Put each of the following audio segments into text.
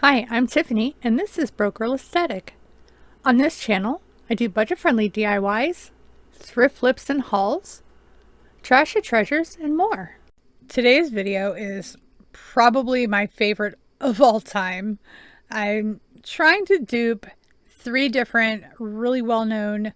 Hi, I'm Tiffany, and this is Broke Girl Aesthetic. On this channel, I do budget-friendly DIYs, thrift flips and hauls, trashy treasures, and more. Today's video is probably my favorite of all time. I'm trying to dupe 3 different really well-known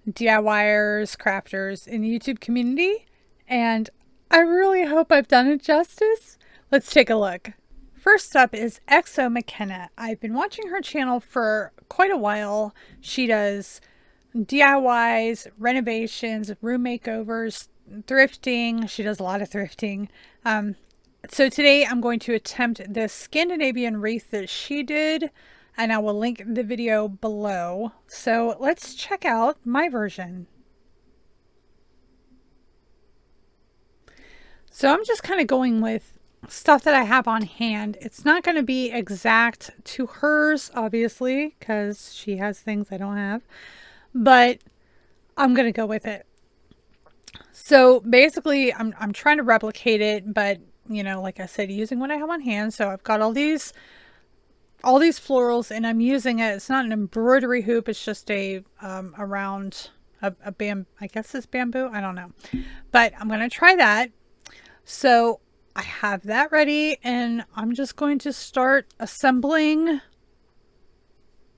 DIYers, crafters in the YouTube community, and I really hope I've done it justice. Let's take a look. First up is XOMaCenna. I've been watching her channel for quite a while. She does DIYs, renovations, room makeovers, thrifting. She does a lot of thrifting. So today I'm going to attempt this Scandinavian wreath that she did, and I will link the video below. So let's check out my version. So I'm just kind of going with stuff that I have on hand. It's not going to be exact to hers, obviously, because she has things I don't have, but I'm going to go with it. So basically I'm trying to replicate it, but you know, like I said, using what I have on hand. So I've got all these florals, and I'm using it. It's not an embroidery hoop. It's just a around a I guess it's bamboo. I don't know, but I'm going to try that. So I have that ready, and I'm just going to start assembling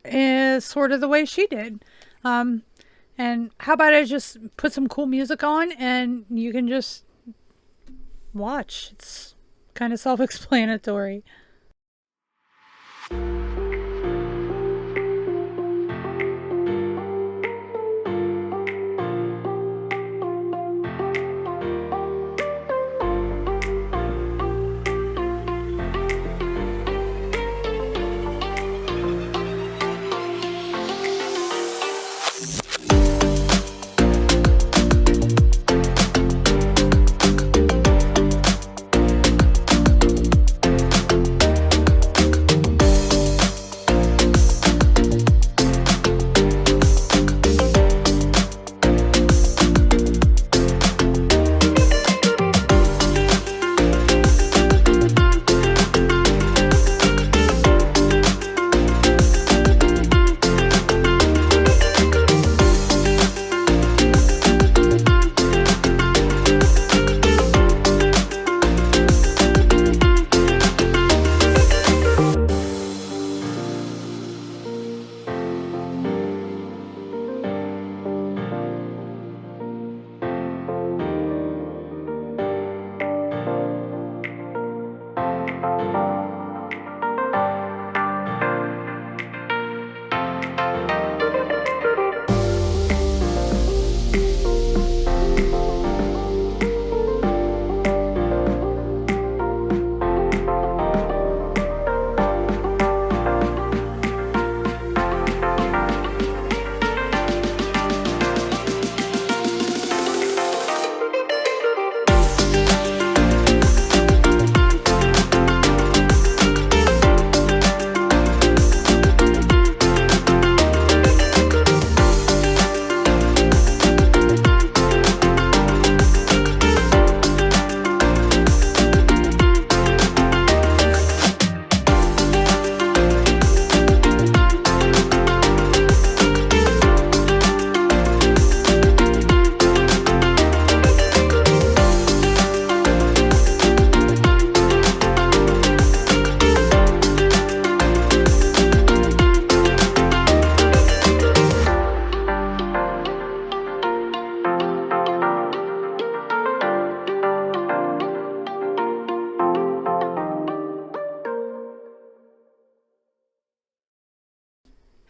sort of the way she did. And how about I just put some cool music on and you can just watch. It's kind of self-explanatory.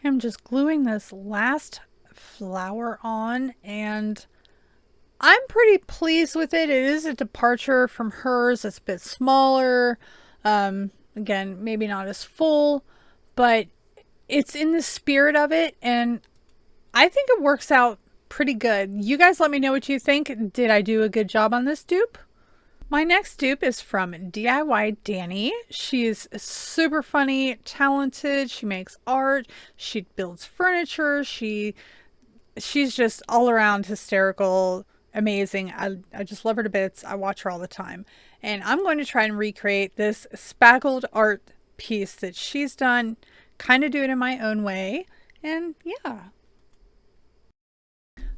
I'm just gluing this last flower on, and I'm pretty pleased with it. It is a departure from hers. It's a bit smaller. Again, maybe not as full, but it's in the spirit of it, and I think it works out pretty good. You guys let me know what you think. Did I do a good job on this dupe? My next dupe is from DIY Danny. She is super funny, talented. She makes art. She builds furniture. She's just all around hysterical, amazing. I just love her to bits. I watch her all the time. And I'm going to try and recreate this spackled art piece that she's done, kind of do it in my own way. And yeah.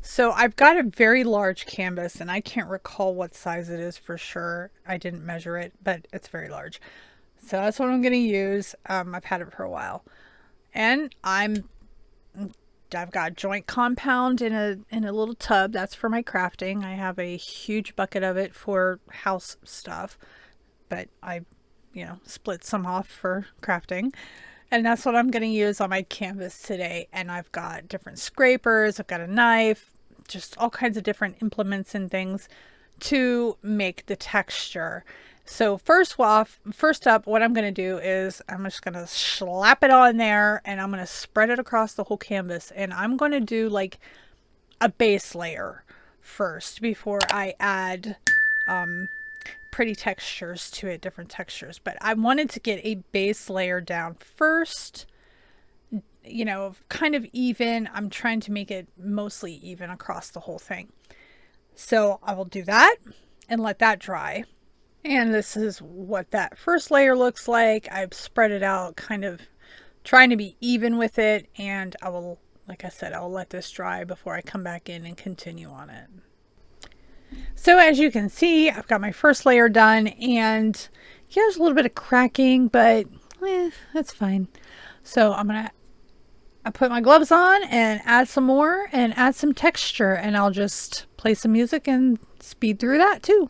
So I've got a very large canvas, and I can't recall what size it is for sure. I didn't measure it, but it's very large. So that's what I'm going to use. I've had it for a while. And I've got joint compound in a little tub. That's for my crafting. I have a huge bucket of it for house stuff, but I, split some off for crafting. And that's what I'm going to use on my canvas today. And I've got different scrapers. I've got a knife, just all kinds of different implements and things to make the texture. So first up, what I'm going to do is I'm just going to slap it on there, and I'm going to spread it across the whole canvas. And I'm going to do like a base layer first before I add pretty textures to it, different textures. But I wanted to get a base layer down first, kind of even. I'm trying to make it mostly even across the whole thing. So I will do that and let that dry. And this is what that first layer looks like. I've spread it out, kind of trying to be even with it. And I will, like I said, I'll let this dry before I come back in and continue on it. So as you can see, I've got my first layer done, and yeah, there's a little bit of cracking, but that's fine. So I put my gloves on and add some more and add some texture, and I'll just play some music and speed through that too.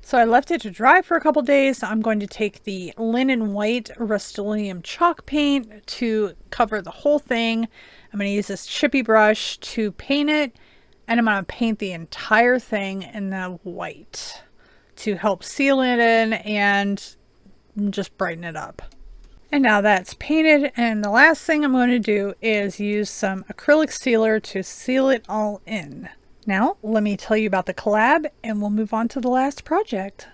So I left it to dry for a couple days. I'm going to take the linen white Rust-Oleum chalk paint to cover the whole thing. I'm going to use this chippy brush to paint it, and I'm going to paint the entire thing in the white to help seal it in and just brighten it up. And now that's painted, and the last thing I'm going to do is use some acrylic sealer to seal it all in. Now, let me tell you about the collab, and we'll move on to the last project.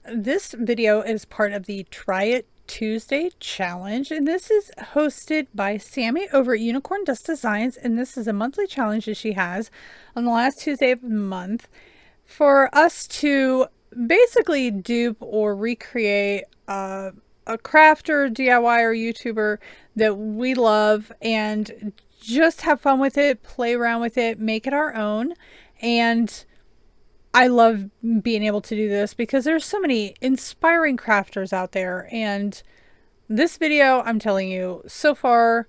This video is part of the Try It Tuesday challenge, and this is hosted by Sammy over at Unicorn Dust Designs, and this is a monthly challenge that she has on the last Tuesday of the month for us to basically dupe or recreate a crafter, DIY, or YouTuber that we love, and just have fun with it, play around with it, make it our own. And I love being able to do this because there's so many inspiring crafters out there. And this video, I'm telling you, so far,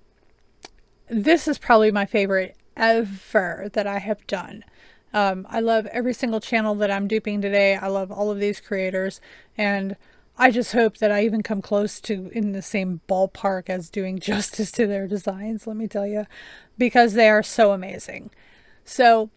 this is probably my favorite ever that I have done. I love every single channel that I'm duping today. I love all of these creators, and I just hope that I even come close to in the same ballpark as doing justice to their designs, let me tell you, because they are so amazing. So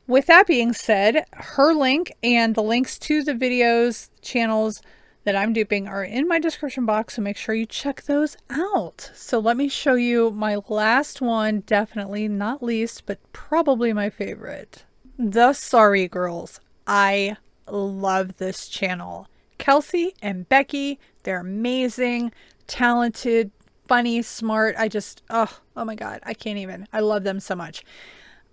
with that being said, her link and the links to the videos, channels that I'm duping are in my description box, so make sure you check those out. So let me show you my last one, definitely not least, but probably my favorite. TheSorryGirls. I love this channel. Kelsey and Becky, they're amazing, talented, funny, smart. Oh my God, I can't even. I love them so much.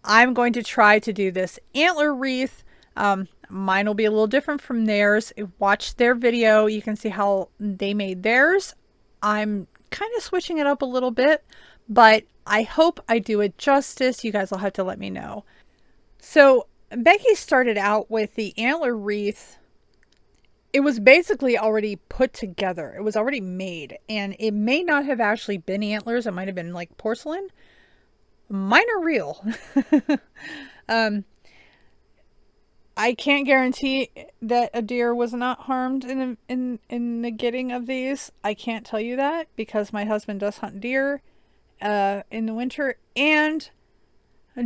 I'm going to try to do this antler wreath. Mine will be a little different from theirs. Watch their video. You can see how they made theirs. I'm kind of switching it up a little bit, but I hope I do it justice. You guys will have to let me know. So Becky started out with the antler wreath. It was basically already put together. It was already made, and it may not have actually been antlers. It might have been like porcelain. Mine are real. I can't guarantee that a deer was not harmed in the getting of these. I can't tell you that because my husband does hunt deer in the winter, and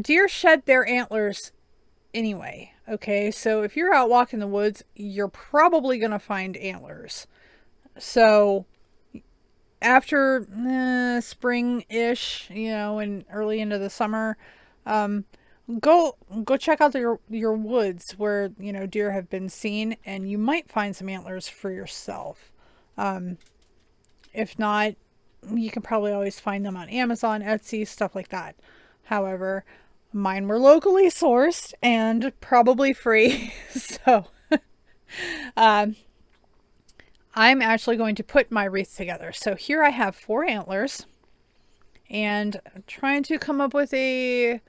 deer shed their antlers anyway. Okay, so if you're out walking the woods, you're probably going to find antlers. So after spring-ish, you know, and early into the summer, go check out your woods where, you know, deer have been seen, and you might find some antlers for yourself. If not, you can probably always find them on Amazon, Etsy, stuff like that. However, mine were locally sourced and probably free. So I'm actually going to put my wreath together. So here I have 4 antlers, and I'm trying to come up with a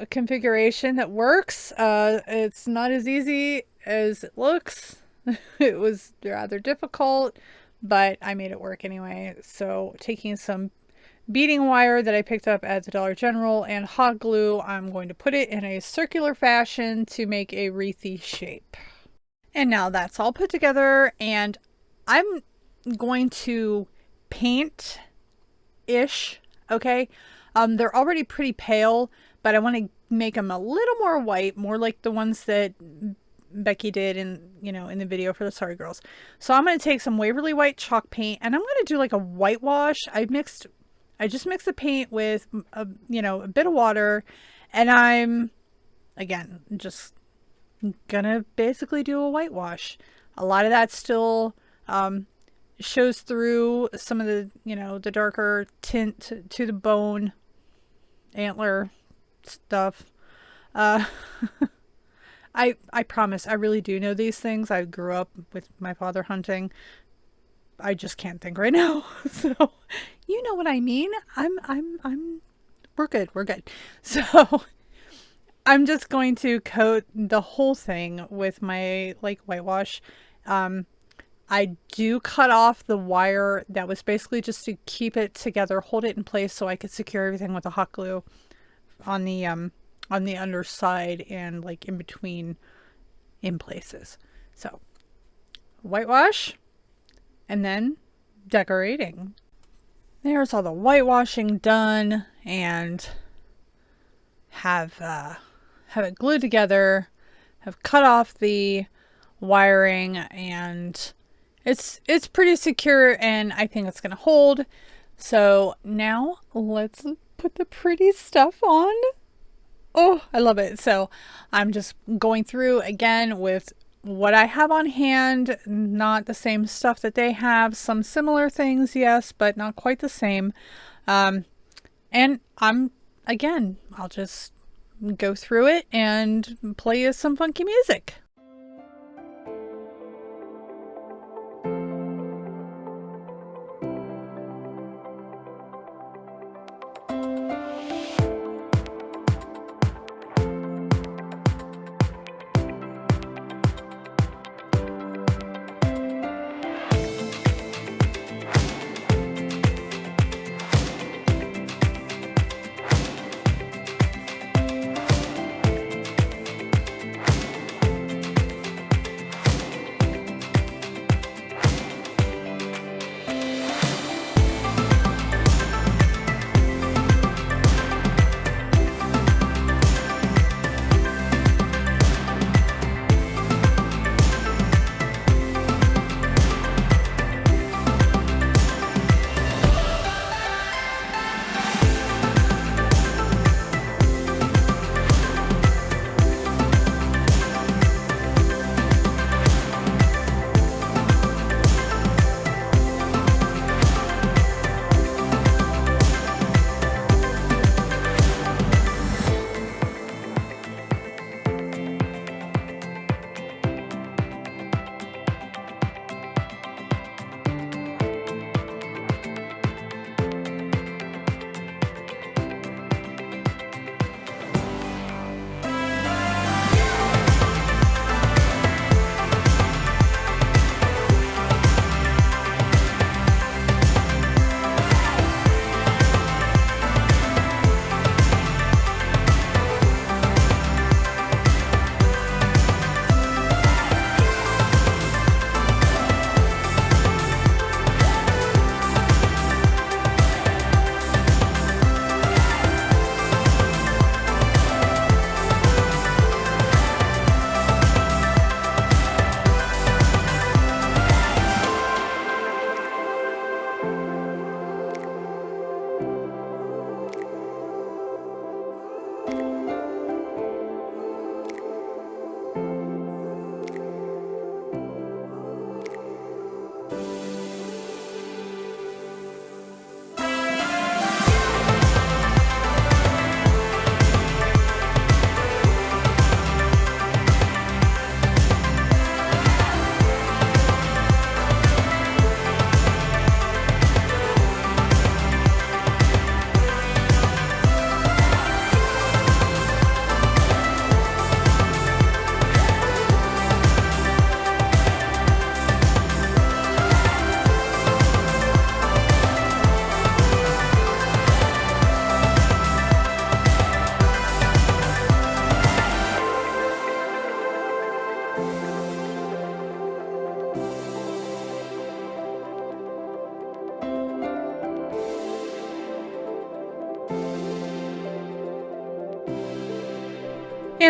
configuration that works. It's not as easy as it looks. It was rather difficult, but I made it work anyway. So taking some beading wire that I picked up at the Dollar General and hot glue, I'm going to put it in a circular fashion to make a wreathy shape. And now that's all put together, and I'm going to paint-ish, okay? They're already pretty pale, but I want to make them a little more white, more like the ones that Becky did in the video for the Sorry Girls. So I'm going to take some Waverly White chalk paint, and I'm going to do like a whitewash. I just mixed the paint with a bit of water, and I'm again just gonna basically do a whitewash. A lot of that still shows through some of the the darker tint to the bone antler stuff. I promise I really do know these things. I grew up with my father hunting. I just can't think right now. So you know what I mean. We're good. So I'm just going to coat the whole thing with my whitewash. I do cut off the wire that was basically just to keep it together, hold it in place so I could secure everything with the hot glue on the underside and in between in places. So whitewash and then decorating. There's all the whitewashing done, and have it glued together, have cut off the wiring, and it's pretty secure, and I think it's gonna hold. So now let's put the pretty stuff on. Oh, I love it. So I'm just going through again with what I have on hand, not the same stuff that they have. Some similar things, yes, but not quite the same. And I'll just go through it and play you some funky music.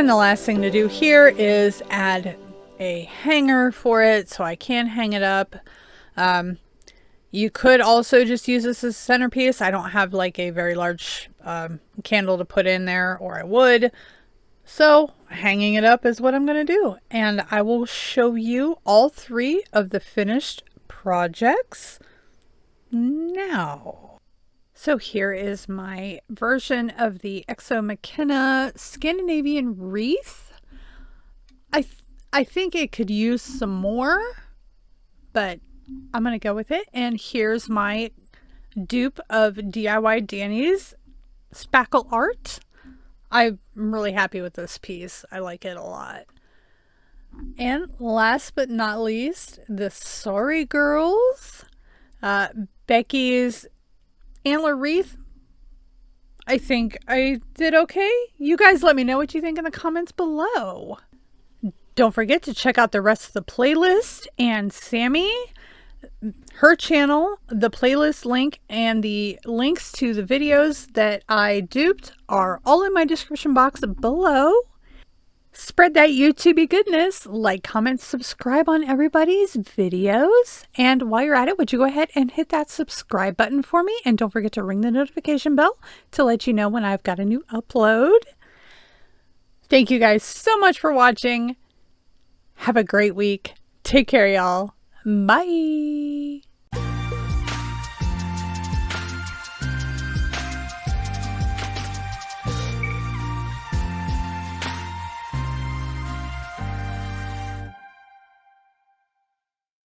And the last thing to do here is add a hanger for it so I can hang it up. You could also just use this as a centerpiece. I don't have like a very large candle to put in there, or I would. So hanging it up is what I'm going to do. And I will show you all 3 of the finished projects now. So here is my version of the XOMaCenna Scandinavian wreath. I think it could use some more, but I'm going to go with it. And here's my dupe of DIY Danny's spackle art. I'm really happy with this piece. I like it a lot. And last but not least, TheSorryGirls. Becky's antler wreath. I think I did okay. You guys let me know what you think in the comments below. Don't forget to check out the rest of the playlist and Sammy, her channel, the playlist link, and the links to the videos that I duped are all in my description box below. Spread that YouTube goodness. Like, comment, subscribe on everybody's videos. And while you're at it, would you go ahead and hit that subscribe button for me? And don't forget to ring the notification bell to let you know when I've got a new upload. Thank you guys so much for watching. Have a great week. Take care, y'all. Bye.